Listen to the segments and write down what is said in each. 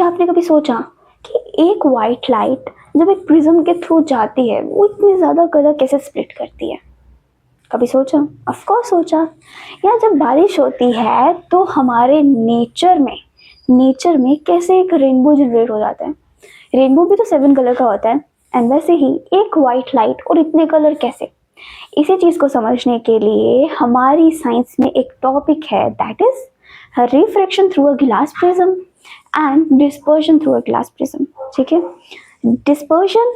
क्या आपने कभी सोचा कि एक वाइट लाइट जब एक प्रिज्म के थ्रू जाती है वो इतने ज़्यादा कलर कैसे स्प्लिट करती है? कभी सोचा? ऑफ कोर्स सोचा। या जब बारिश होती है तो हमारे नेचर में कैसे एक रेनबो जनरेट हो जाता है। रेनबो भी तो 7 कलर का होता है, एंड वैसे ही एक वाइट लाइट और इतने कलर कैसे? इसी चीज को समझने के लिए हमारी साइंस में एक टॉपिक है, that is refraction through a glass prism and dispersion through a glass prism. ठीक है, डिस्पर्शन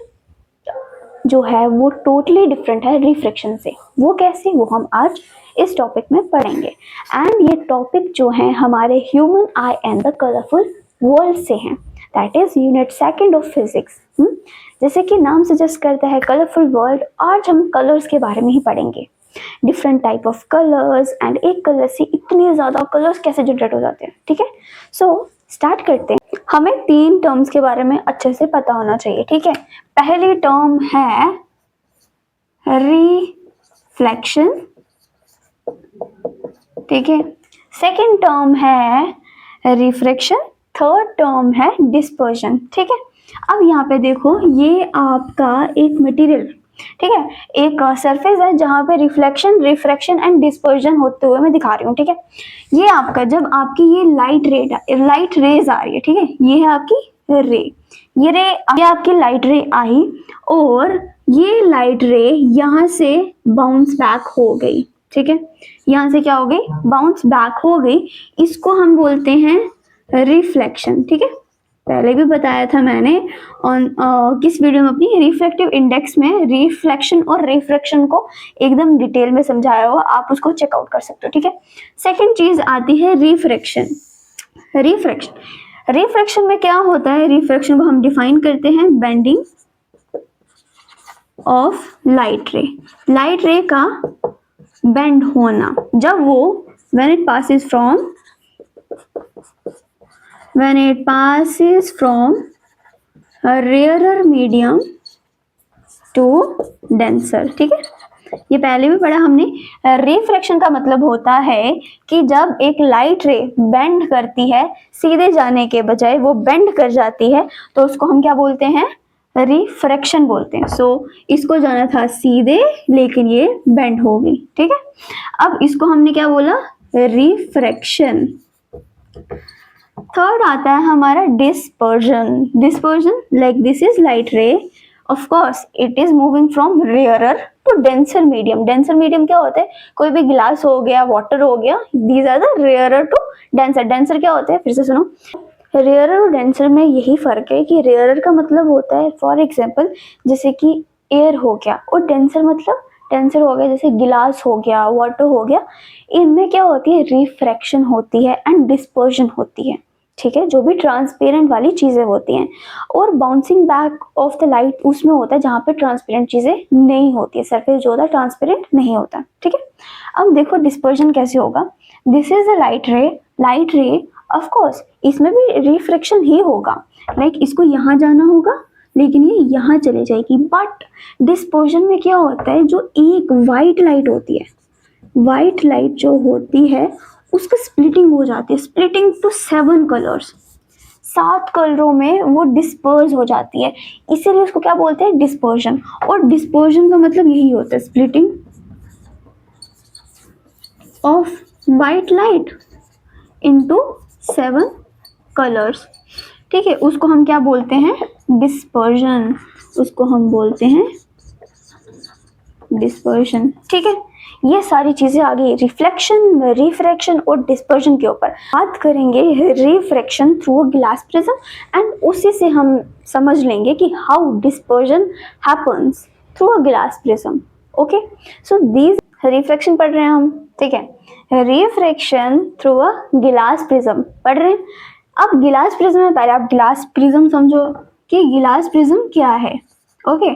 जो है वो टोटली डिफरेंट है रिफ्रैक्शन से। वो कैसे, वो हम आज इस टॉपिक में पढ़ेंगे। एंड ये टॉपिक जो है हमारे human I and the colourful world से हैं, that is unit second of physics. जैसे कि नाम सजेस्ट करता है कलरफुल वर्ल्ड, आज हम कलर्स के बारे में ही पढ़ेंगे, different type of colours, and एक कलर से इतने ज़्यादा कलर्स कैसे जनरेट हो जाते हैं। ठीक है, सो स्टार्ट करते हैं। हमें 3 टर्म्स के बारे में अच्छे से पता होना चाहिए। ठीक है, पहली टर्म है रिफ्लेक्शन, ठीक है, सेकंड टर्म है रिफ्रैक्शन, थर्ड टर्म है डिस्पर्शन। ठीक है, अब यहाँ पे देखो, ये आपका एक मटेरियल, ठीक है, एक सरफेस है जहाँ पे रिफ्लेक्शन, रिफ्रैक्शन एंड डिस्पर्शन होते हुए मैं दिखा रही हूँ। ठीक है, ये आपका जब आपकी ये लाइट रेज आ रही है, ठीक है, ये है आपकी रे, ये आपकी लाइट रे आई और ये लाइट रे यहाँ से बाउंस बैक हो गई। ठीक है, यहाँ से क्या हो गई, बाउंस बैक हो गई, इसको हम बोलते हैं रिफ्लेक्शन। ठीक है, पहले भी बताया था मैंने ऑन किस वीडियो में, अपनी रिफ्लेक्टिव इंडेक्स में रिफ्लेक्शन और रिफ्रैक्शन को एकदम डिटेल में समझाया हुआ, आप उसको चेकआउट कर सकते हो। ठीक है, सेकंड चीज आती है रिफ्रैक्शन। रिफ्रैक्शन में क्या होता है, रिफ्रैक्शन को हम डिफाइन करते हैं बेंडिंग ऑफ लाइट रे का बेंड होना, जब वो when it passes from a rarer medium to denser। ठीक है, ये पहले भी पढ़ा हमने। रिफ्रैक्शन का मतलब होता है कि जब एक लाइट रे बेंड करती है, सीधे जाने के बजाय वो बेंड कर जाती है, तो उसको हम क्या बोलते हैं, रिफ्रैक्शन बोलते हैं। सो इसको जाना था सीधे लेकिन ये बेंड हो गई। ठीक है, अब इसको हमने क्या बोला, रिफ्रैक्शन। थर्ड आता है हमारा dispersion like this is light ray, of course it is moving from rarer to denser medium. Denser medium क्या होता है, कोई भी गिलास हो गया, वाटर हो गया, these are the rarer to denser. Denser क्या होता है, फिर से सुनो, रेयरर और डेंसर में यही फर्क है कि रेयरर का मतलब होता है, फॉर एग्जाम्पल जैसे कि एयर हो गया, और डेंसर मतलब डेंसर हो गया जैसे गिलास हो गया, वाटर हो गया। इनमें क्या होती है, रिफ्रैक्शन होती है एंड डिस्पर्जन होती है। ठीक है, जो भी ट्रांसपेरेंट वाली चीजें होती हैं, और bouncing back of the light उसमें होता है जहाँ पे ट्रांसपेरेंट चीजें नहीं होती है, सरफेस जो होता है ट्रांसपेरेंट नहीं होता। ठीक है, अब देखो डिस्पर्जन कैसे होगा। This is a light ray, of course इसमें भी रिफ्रैक्शन ही होगा, लाइक इसको यहाँ जाना होगा लेकिन ये यहाँ चले जाएगी। बट डिस्पर्जन में क्या होता है, जो एक वाइट लाइट होती है, वाइट लाइट जो होती है उसका स्प्लिटिंग हो जाती है, स्प्लिटिंग टू 7 कलर्स, 7 कलरों में वो डिस्पर्स हो जाती है, इसीलिए उसको क्या बोलते हैं, डिस्पर्जन। और डिस्पर्जन का मतलब यही होता है, splitting of white light into 7 colours. ठीक है, उसको हम क्या बोलते हैं, डिस्पर्जन, उसको हम बोलते हैं डिस्पर्जन। ठीक है, ये सारी चीजें आ गई रिफ्लेक्शन, रिफ्रैक्शन और डिस्पर्जन के ऊपर। बात करेंगे refraction through a glass prism, and उसी से हम समझ लेंगे कि how dispersion happens through a glass prism. Okay, so these refraction पढ़ रहे हैं हम। ठीक है, रिफ्रैक्शन थ्रू अ गिलास प्रिज्म पढ़ रहे हैं। अब गिलास प्रिज्म में पहले आप गिलास प्रिज्म समझो कि गिलास प्रिज्म क्या है। ओके,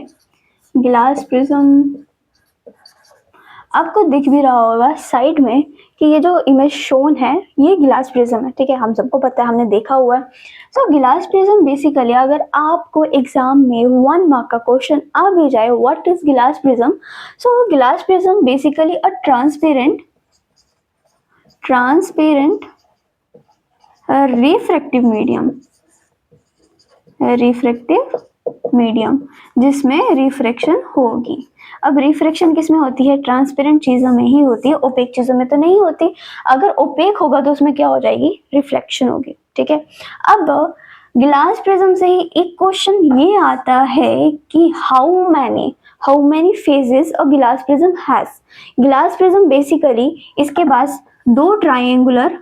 गिलास प्रिज्म आपको दिख भी रहा होगा साइड में कि ये जो इमेज शोन है ये गिलास प्रिज्म है। ठीक है, हम सबको पता है, हमने देखा हुआ है। सो गिलास प्रिज्म बेसिकली, अगर आपको एग्जाम में 1 मार्क का क्वेश्चन आ भी जाए, व्हाट इज गिलास प्रिज्म, सो गिलास prism basically a transparent refractive medium, refractive medium, जिसमें रिफ्रैक्शन होगी। अब रिफ्रैक्शन किस में होती है? ट्रांसपेरेंट चीजों में ही होती है, ओपेक चीजों में तो नहीं होती। अगर ओपेक होगा तो उसमें क्या हो जाएगी? रिफ्लेक्शन होगी। ठीक है, अब ग्लास प्रिज्म से ही एक क्वेश्चन ये आता है कि how many phases a glass prism has. Glass prism basically इसके पास 2 ट्रायंगुलर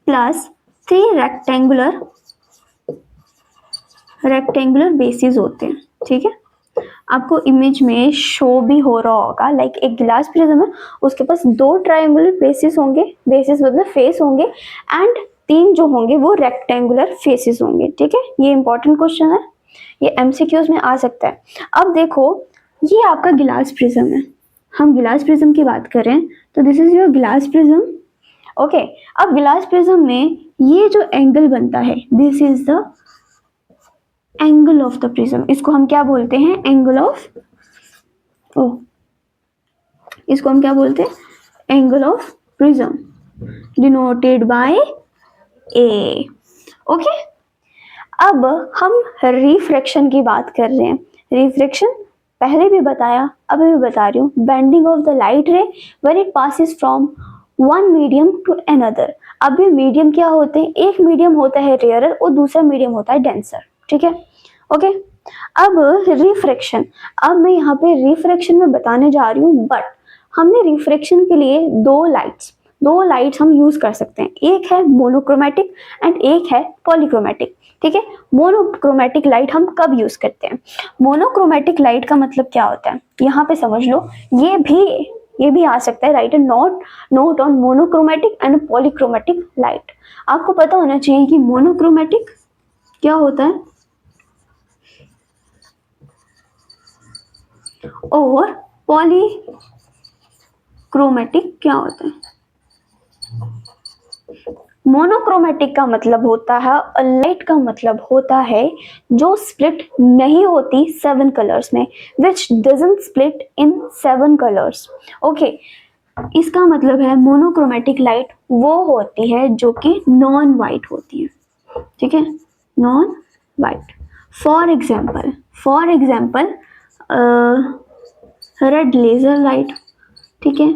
प्लस 3 रेक्टेंगुलर बेसिस होते हैं। ठीक है, आपको इमेज में शो भी हो रहा होगा, लाइक एक ग्लास प्रिज्म है, उसके पास 2 ट्रायंगुलर बेसिस होंगे, बेसिस मतलब फेस होंगे, एंड 3 जो होंगे वो रेक्टेंगुलर फेसिस होंगे। ठीक है, ये इंपॉर्टेंट क्वेश्चन है, ये एमसीक्यूज में आ सकता है। अब देखो, ये आपका ग्लास प्रिज्म है, हम ग्लास प्रिज्म की बात करें तो this is your glass prism. Okay, अब ग्लास प्रिज्म में ये जो एंगल बनता है, this is the angle of the prism. इसको हम क्या बोलते हैं? एंगल ऑफ, इसको हम क्या बोलते हैं? Angle of prism, denoted by A. Okay, अब हम रिफ्रैक्शन की बात कर रहे हैं। रिफ्रैक्शन पहले भी बताया, अभी भी बता रही हूँ, bending of the light ray when it passes from one medium to another. अब ये मीडियम क्या होते हैं? एक मीडियम होता है रेयरर और दूसरा मीडियम होता है डेंसर। ठीक है, ओके। अब रिफ्रैक्शन, अब मैं यहाँ पे रिफ्रैक्शन में बताने जा रही हूँ, बट हमने रिफ्रैक्शन के लिए दो लाइट्स हम यूज कर सकते हैं। एक है मोनोक्रोमेटिक एंड एक है पॉलीक्रोमेटिक। ठीक है, मोनोक्रोमेटिक लाइट हम कब यूज करते हैं? मोनोक्रोमेटिक लाइट का मतलब क्या होता है, यहाँ पे समझ लो। ये भी आ सकता है, right, note on monochromatic and polychromatic light. आपको पता होना चाहिए कि मोनोक्रोमेटिक क्या होता है और पॉलीक्रोमेटिक क्या होता है। मोनोक्रोमेटिक का मतलब होता है, लाइट का मतलब होता है जो स्प्लिट नहीं होती 7 कलर्स में, विच doesn't split in 7 colours. Okay, इसका मतलब है मोनोक्रोमेटिक लाइट वो होती है जो कि नॉन वाइट होती है। ठीक है, non white. For example red laser light. ठीक है,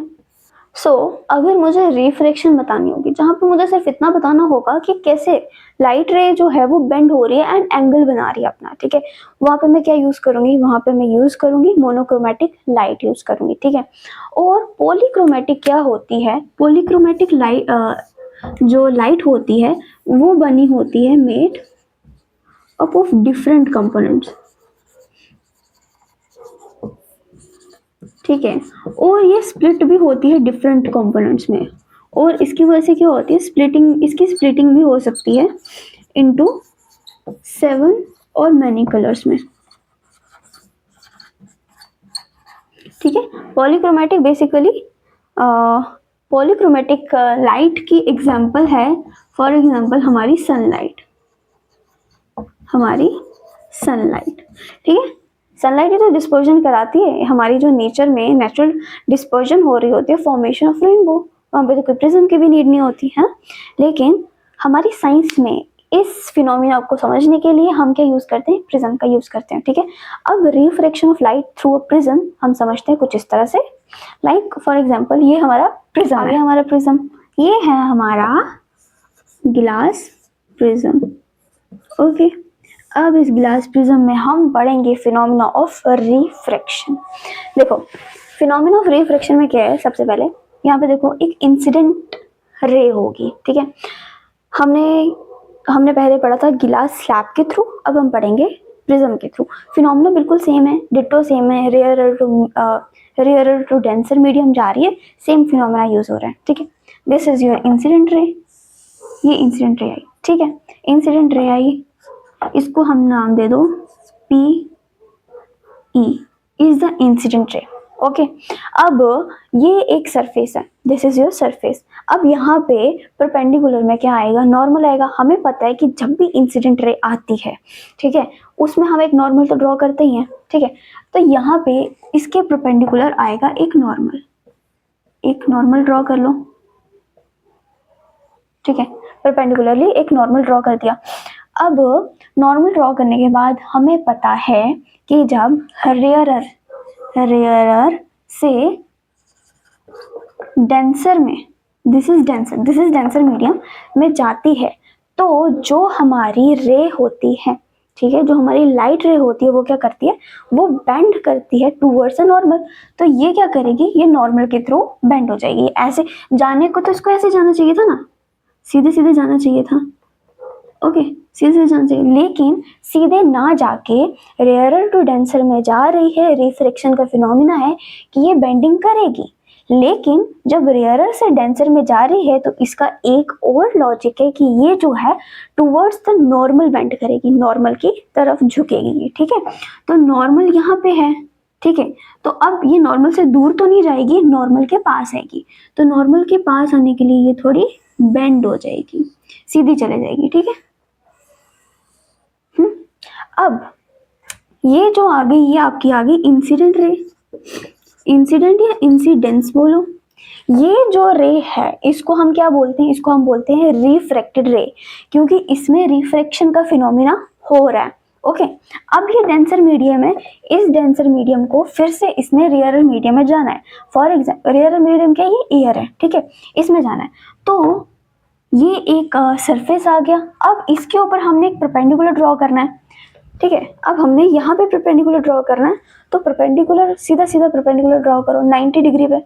सो अगर मुझे रिफ्रैक्शन बतानी होगी, जहां पे मुझे सिर्फ इतना बताना होगा कि कैसे लाइट रे जो है वो बेंड हो रही है एंड एंगल बना रही है अपना। ठीक है, वहां पे मैं क्या यूज करूंगी? वहां पे मैं यूज करूंगी मोनोक्रोमेटिक लाइट यूज करूंगी। ठीक है, और पॉलीक्रोमेटिक क्या होती है? पॉलीक्रोमेटिक लाइट जो लाइट होती है वो बनी होती है made up of different components. ठीक है, और ये स्प्लिट भी होती है डिफरेंट कंपोनेंट्स में, और इसकी वजह से क्या होती है? इसकी स्प्लिटिंग भी हो सकती है इनटू 7 और मैनी कलर्स में। ठीक है, पॉलीक्रोमेटिक बेसिकली पॉलीक्रोमेटिक लाइट की एग्जांपल है, फॉर एग्जांपल हमारी सनलाइट। ठीक है, सनलाइट जो डिस्पर्जन कराती है, हमारी जो नेचर में नेचुरल डिस्पर्जन हो रही होती है, फॉर्मेशन ऑफ रेनबो, वहाँ पे तो कोई प्रिज्म की भी नीड नहीं होती है। लेकिन हमारी साइंस में इस फिनोमिना को समझने के लिए हम क्या यूज करते हैं? प्रिज्म का यूज करते हैं। ठीक है, अब refraction of light through a prism हम समझते हैं कुछ इस तरह से, लाइक फॉर एग्जाम्पल ये हमारा प्रिज्म है, ये है हमारा ग्लास प्रिज्म। ओके, अब इस ग्लास प्रिज्म में हम पढ़ेंगे फिनोमिना ऑफ रिफ्रैक्शन। देखो, फिनोमिना ऑफ रिफ्रैक्शन में क्या है? सबसे पहले यहाँ पे देखो, एक इंसिडेंट रे होगी। ठीक है, हमने पहले पढ़ा था गिलास स्लैब के थ्रू, अब हम पढ़ेंगे प्रिज्म के थ्रू। फिनोमिना बिल्कुल सेम है, डिट्टो सेम है, रेयरर टू डेंसर मीडियम जा रही है, सेम फिनोमिना यूज हो रहा है। ठीक है, this is your incident ray, ये इंसिडेंट रे आई। ठीक है, इंसिडेंट रे आई, इसको हम नाम दे दो P E, is the incident रे। ओके, अब ये एक सरफेस है, दिस इज योर सरफेस। अब यहाँ पे परपेंडिकुलर में क्या आएगा? नॉर्मल आएगा। हमें पता है कि जब भी इंसिडेंट रे आती है, ठीक है, उसमें हम एक नॉर्मल तो ड्रॉ करते ही हैं। ठीक है, तो यहाँ पे इसके परपेंडिकुलर आएगा एक नॉर्मल ड्रॉ कर लो। ठीक है, परपेंडिकुलरली एक नॉर्मल ड्रॉ कर दिया। अब नॉर्मल ड्रॉ करने के बाद हमें पता है कि जब रेयरर से डेंसर में, दिस इज डेंसर मीडियम में जाती है, तो जो हमारी रे होती है, ठीक है, जो हमारी लाइट रे होती है वो क्या करती है, वो बेंड करती है टूवर्ड्स नॉर्मल। तो ये क्या करेगी, ये नॉर्मल के थ्रू बेंड हो जाएगी। ऐसे जाने को तो इसको ऐसे जाना चाहिए था ना, सीधे सीधे जाना चाहिए था, ओके, सीधे सीधे जाना चाहिए, लेकिन सीधे ना जाके रेयरर टू डेंसर में जा रही है। रिफ्रैक्शन का फिनोमिना है कि ये बेंडिंग करेगी, लेकिन जब रेयरर से डेंसर में जा रही है तो इसका एक और लॉजिक है कि ये जो है टुवर्ड्स द नॉर्मल बेंड करेगी, नॉर्मल की तरफ झुकेगी, ठीक है। तो नॉर्मल यहाँ पे है, ठीक है, तो अब ये नॉर्मल से दूर तो नहीं जाएगी, नॉर्मल के पास आएगी। तो नॉर्मल के पास आने के लिए ये थोड़ी बेंड हो जाएगी, सीधी चले जाएगी, ठीक है। अब ये जो आ गई, ये आपकी आ गई इंसिडेंट रे, इंसिडेंट या इंसिडेंस बोलो। ये जो रे है इसको हम क्या बोलते हैं, इसको हम बोलते हैं रिफ्रैक्टेड रे, क्योंकि इसमें रिफ्रैक्शन का फिनोमिना हो रहा है, ओके। अब ये डेंसर मीडियम है, इस डेंसर मीडियम को फिर से इसने रेयरर मीडियम में जाना है। फॉर एग्जाम्पल रेयरर मीडियम क्या है, ये एयर है, ठीक है, इसमें जाना है। तो ये एक सरफेस आ गया। अब इसके ऊपर हमने एक परपेंडिकुलर ड्रॉ करना है, ठीक है। अब हमने यहाँ पे परपेंडिकुलर ड्रॉ करना है, तो परपेंडिकुलर सीधा सीधा परपेंडिकुलर ड्रॉ करो 90 डिग्री पे।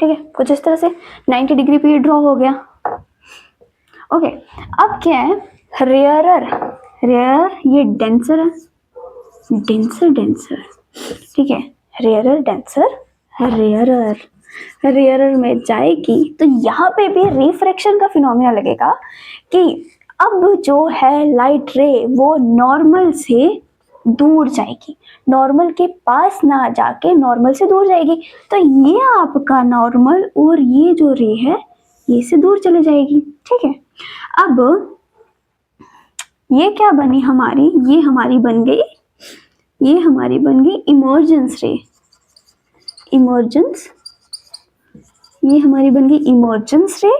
ठीक है, कुछ इस तरह से 90 डिग्री पे ये ड्रॉ हो गया, ओके। अब क्या है, रेयरर ये डेंसर है, डेंसर, ठीक है, रेयरर डेंसर, रेयरर में जाएगी तो यहाँ पे भी रिफ्रैक्शन का फिनोमिना लगेगा कि अब जो है लाइट रे वो नॉर्मल से दूर जाएगी, नॉर्मल के पास ना जाके नॉर्मल से दूर जाएगी। तो ये आपका नॉर्मल और ये जो रे है ये से दूर चले जाएगी, ठीक है। अब ये क्या बनी हमारी, ये हमारी बन गई इमर्जेंस रे, इमर्जेंस, ये हमारी बन गई इमर्जेंस रे,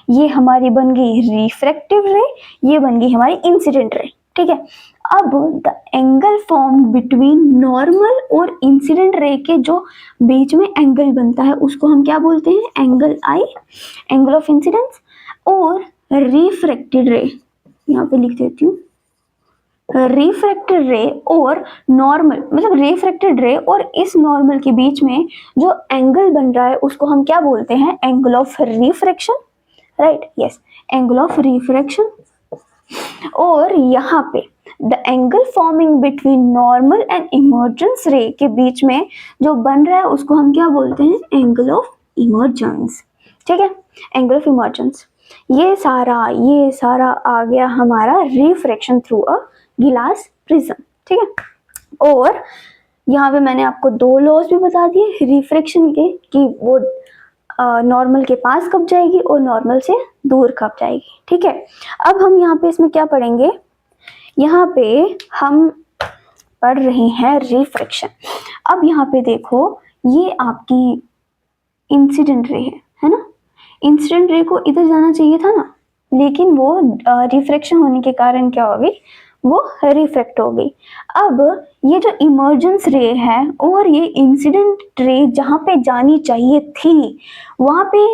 ये हमारी बन गई रिफ्रैक्टिव रे, ये बन गई हमारी इंसिडेंट रे, ठीक है। अब the angle form between normal और इंसिडेंट रे के जो बीच में एंगल बनता है उसको हम क्या बोलते हैं, angle I, angle of incidence. और रिफ्रैक्टेड रे, यहाँ पे लिख देती हूँ, रिफ्रैक्टेड रे और नॉर्मल, मतलब रिफ्रैक्टेड रे और इस नॉर्मल के बीच में जो एंगल बन रहा है उसको हम क्या बोलते हैं, angle of refraction, right, yes, angle of refraction. और यहाँ पे the angle forming between normal and emergence रे के बीच में जो बन रहा है उसको हम क्या बोलते हैं, एंगल ऑफ इमर्जेंस, ठीक है, एंगल ऑफ इमर्जेंस। ये सारा आ गया हमारा रिफ्रैक्शन थ्रू अ गिलास प्रिज्म, ठीक है। और यहाँ पे मैंने आपको दो लॉज भी बता दिए रिफ्रैक्शन के, कि वो नॉर्मल के पास कब जाएगी और नॉर्मल से दूर कब जाएगी, ठीक है। अब हम यहाँ पे इसमें क्या पढ़ेंगे, यहाँ पे हम पढ़ रहे हैं रिफ्रैक्शन। अब यहाँ पे देखो ये आपकी इंसिडेंट रे है ना, इंसिडेंट रे को इधर जाना चाहिए था ना, लेकिन वो रिफ्रैक्शन होने के कारण क्या हो गई, वो रिफ्रैक्ट हो गई। अब ये जो इमर्जेंस रे है और ये इंसिडेंट रे जहाँ पे जानी चाहिए थी वहाँ पे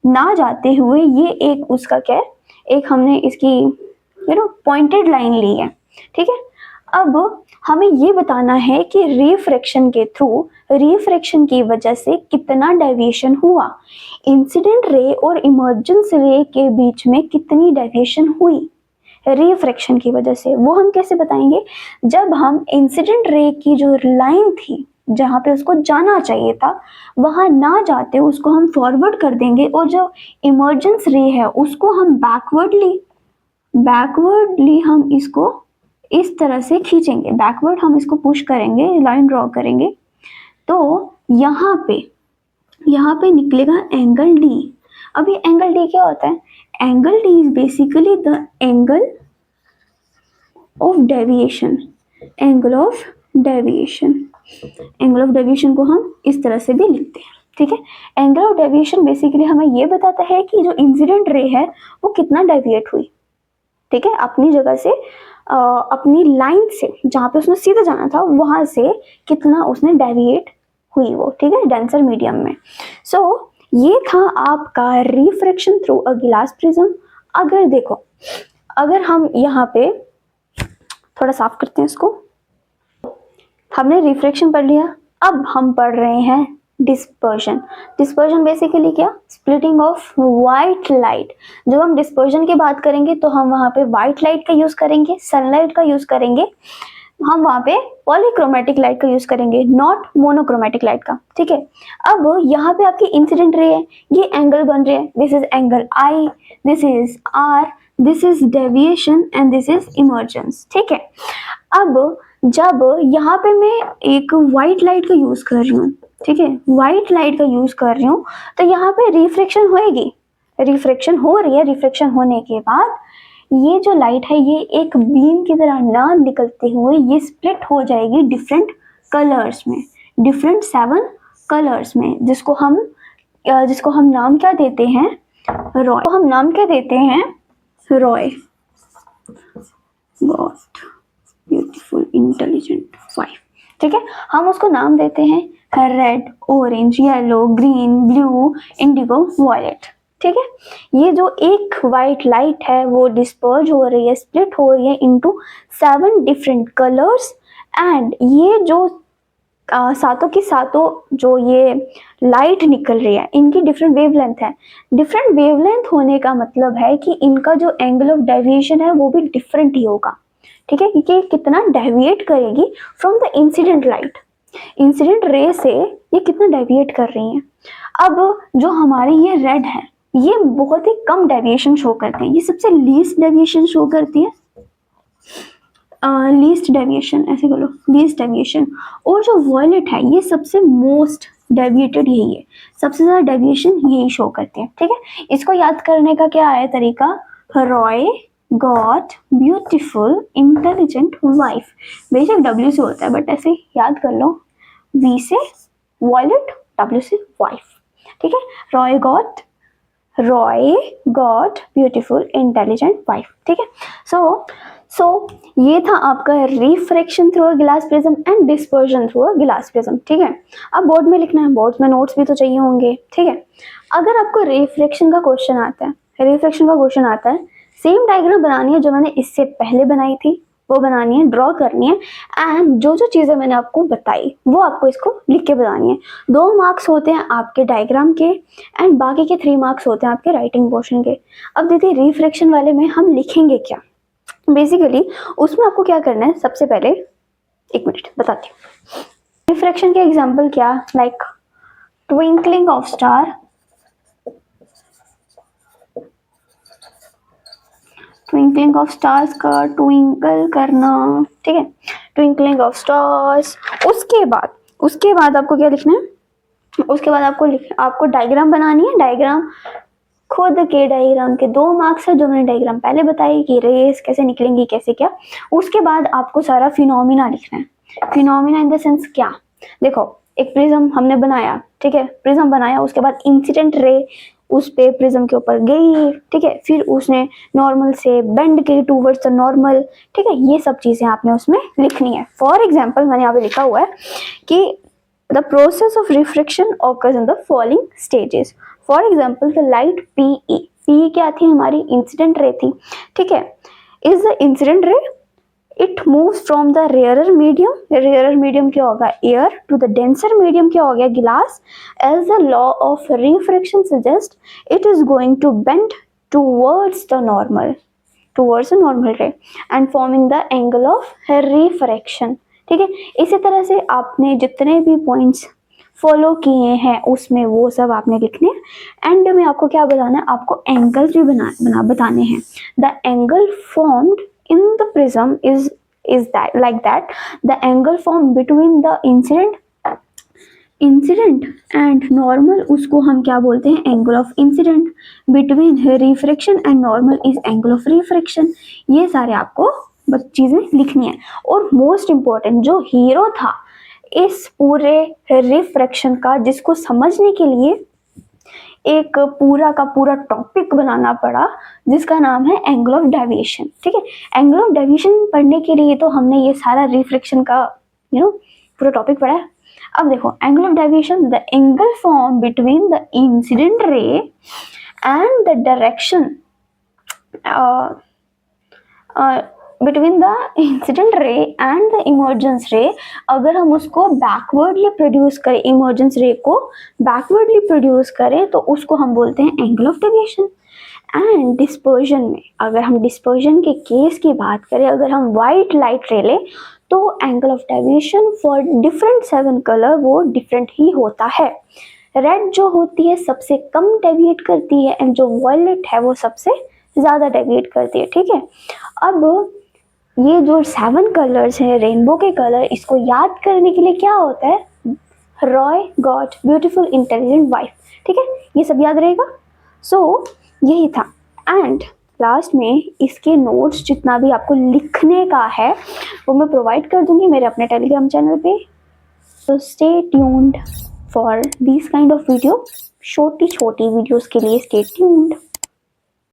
ना जाते हुए ये एक उसका क्या है, एक हमने इसकी पॉइंटेड लाइन ली है, ठीक है। अब हमें ये बताना है कि रिफ्रैक्शन के थ्रू, रिफ्रैक्शन की वजह से कितना डेविएशन हुआ, इंसिडेंट रे और इमर्जेंस रे के बीच में कितनी डेविएशन हुई रिफ्रैक्शन की वजह से, वो हम कैसे बताएंगे, जब हम इंसिडेंट रे की जो लाइन थी जहाँ पे उसको जाना चाहिए था वहां ना जाते उसको हम फॉरवर्ड कर देंगे, और जो इमर्जेंस रे है उसको हम बैकवर्डली हम इसको इस तरह से खींचेंगे, बैकवर्ड हम इसको पुश करेंगे, लाइन ड्रॉ करेंगे। तो यहाँ पे निकलेगा एंगल डी। अब ये एंगल डी क्या होता है, angle D is basically the angle of deviation, angle of deviation, angle of deviation को हम इस तरह से भी लिखते हैं, ठीक है। एंगल ऑफ डेविएशन बेसिकली हमें ये बताता है कि जो इंसिडेंट रे है वो कितना डेविएट हुई, ठीक है, अपनी जगह से, अपनी लाइन से जहाँ पे उसने सीधा जाना था वहां से कितना उसने डेविएट हुई वो, ठीक है, डेंसर मीडियम में। सो ये था आपका refraction through a glass prism. अगर देखो, अगर हम यहाँ पे थोड़ा साफ करते हैं इसको, हमने रिफ्रैक्शन पढ़ लिया, अब हम पढ़ रहे हैं डिस्पर्जन। डिस्पर्जन बेसिकली क्या, स्प्लिटिंग ऑफ व्हाइट लाइट। जब हम डिस्पर्जन की बात करेंगे तो हम वहाँ पे व्हाइट लाइट का यूज करेंगे, सनलाइट का यूज करेंगे, हम वहाँ पे पॉलीक्रोमेटिक लाइट का यूज करेंगे, नॉट मोनोक्रोमेटिक लाइट का, ठीक है। अब यहाँ पे आपकी इंसिडेंट रे है, ये एंगल बन रहे हैं, this is angle I, this is R, this is deviation and this is emergence, ठीक है। अब जब यहाँ पे मैं एक व्हाइट लाइट का यूज कर रही हूँ, ठीक है, व्हाइट लाइट का यूज कर रही हूँ, तो यहाँ पे रिफ्रैक्शन होएगी, रिफ्रैक्शन हो रही है। रिफ्रैक्शन होने के बाद ये जो लाइट है ये एक बीम की तरह ना निकलते हुए ये स्प्लिट हो जाएगी डिफरेंट कलर्स में, डिफरेंट 7 कलर्स में, जिसको हम नाम क्या देते हैं, रॉय। तो हम नाम क्या देते हैं, रॉय गॉट ब्यूटीफुल इंटेलिजेंट 5, ठीक है। हम उसको नाम देते हैं red, orange, yellow, green, blue, indigo, violet, ठीक है। ये जो एक वाइट लाइट है वो डिस्पर्ज हो रही है, स्प्लिट हो रही है इनटू 7 डिफरेंट कलर्स, एंड ये जो सातों की सातों जो ये लाइट निकल रही है इनकी डिफरेंट वेवलेंथ है। डिफरेंट वेवलेंथ होने का मतलब है कि इनका जो एंगल ऑफ डेविएशन है वो भी डिफरेंट ही होगा, ठीक है, क्योंकि कितना डेविएट करेगी from the incident light, incident ray से ये कितना डेविएट कर रही हैं। अब जो हमारी ये रेड है ये बहुत ही कम डेविएशन शो करते हैं, ये सबसे लीस्ट डेविएशन शो करती है, लीस्ट डेविएशन, ऐसे बोलो लीस्ट डेविएशन। और जो वॉयलेट है ये सबसे मोस्ट डेविएटेड यही है, सबसे ज़्यादा डेविएशन यही शो करते हैं, ठीक है। इसको याद करने का क्या है तरीका, Roy got beautiful intelligent wife, बेशक डब्ल्यू से होता है बट ऐसे याद कर लो, वी से वॉयलेट, डब्ल्यू से वाइफ, ठीक है। Roy got beautiful intelligent wife, ठीक है। सो ये था आपका refraction through a glass prism and dispersion through a glass prism, ठीक है। अब बोर्ड में लिखना है, बोर्ड में नोट्स भी तो चाहिए होंगे, ठीक है। अगर आपको रिफ्रैक्शन का क्वेश्चन आता है, सेम डायग्राम बनानी है जो मैंने इससे पहले बनाई थी वो बनानी है, ड्रॉ करनी है, एंड जो जो चीज़ें मैंने आपको बताई वो आपको इसको लिख के बतानी है। 2 मार्क्स होते हैं आपके डायग्राम के एंड बाकी के 3 मार्क्स होते हैं आपके राइटिंग पोर्शन के। अब दीदी रिफ्रैक्शन वाले में हम लिखेंगे क्या, बेसिकली उसमें आपको क्या करना है, सबसे पहले एक मिनट बताती हूँ। रिफ्रैक्शन के एग्जाम्पल क्या, like twinkling of star, twinkling of stars का ट्विंकल करना, ठीक है, ट्विंकलिंग ऑफ स्टार्स। उसके बाद आपको क्या लिखना है, उसके बाद आपको डायग्राम बनानी है। डायग्राम खुद के डायग्राम के 2 मार्क्स है जो मैंने डायग्राम पहले बताई कि रेस कैसे निकलेंगी कैसे क्या। उसके बाद आपको सारा फिनोमिना लिखना है। फिनोमिना इन द सेंस क्या, देखो एक प्रिज्म हमने बनाया, ठीक है, प्रिज्म बनाया, उसके बाद इंसिडेंट रे उस पे प्रिज्म के ऊपर गई, ठीक है, फिर उसने नॉर्मल से बेंड की टूवर्ड्स द नॉर्मल, ठीक है, ये सब चीजें आपने उसमें लिखनी है। फॉर एग्जाम्पल मैंने यहाँ पे लिखा हुआ है कि the process of refraction occurs in the following stages. For example the light पी क्या थी, हमारी इंसिडेंट रे थी, ठीक है, is the incident ray, it moves from the rarer medium क्या होगा air, to the denser medium क्या हो गया glass, as the law of refraction suggest it is going to bend towards the normal ray and forming the angle of refraction, ठीक है। इसी तरह से आपने जितने भी पॉइंट्स फॉलो किए हैं उसमें वो सब आपने लिखने हैं। एंड में आपको क्या बताना है, आपको एंगल्स भी बताने हैं। The angle formed in the prism is that like that the angle formed between the incident and normal उसको हम क्या बोलते हैं, angle of incident, between refraction and normal is angle of refraction। ये सारे आपको चीजें लिखनी है। और मोस्ट इम्पोर्टेंट जो हीरो था इस पूरे रिफ्रैक्शन का, जिसको समझने के लिए एक पूरा का पूरा टॉपिक बनाना पड़ा, जिसका नाम है एंगल ऑफ डेविएशन। ठीक है, एंगल ऑफ डेविएशन पढ़ने के लिए तो हमने ये सारा रिफ्रैक्शन का पूरा टॉपिक पढ़ा है। अब देखो, angle of deviation, the angle form between the incident रे and the direction between the incident रे एंड द इमर्जेंस रे, अगर हम उसको बैकवर्डली प्रोड्यूस करें, इमर्जेंस रे को बैकवर्डली प्रोड्यूस करें, तो उसको हम बोलते हैं angle of deviation. And dispersion में, अगर हम डिस्पर्जन के केस की बात करें, अगर हम वाइट लाइट रे लें, तो angle of deviation for different 7 colour वो डिफरेंट ही होता है। रेड जो होती है सबसे कम डेविएट करती है, एंड जो वायलेट है वो सबसे ज़्यादा डेविएट करती है। ठीक है, अब ये जो 7 कलर्स हैं रेनबो के कलर, इसको याद करने के लिए क्या होता है, Roy got beautiful intelligent wife. ठीक है, ये सब याद रहेगा। सो यही था। एंड लास्ट में इसके नोट्स जितना भी आपको लिखने का है वो मैं प्रोवाइड कर दूंगी मेरे अपने टेलीग्राम चैनल पे। So stay tuned for this kind of video, छोटी छोटी वीडियोस के लिए स्टे ट्यून्ड।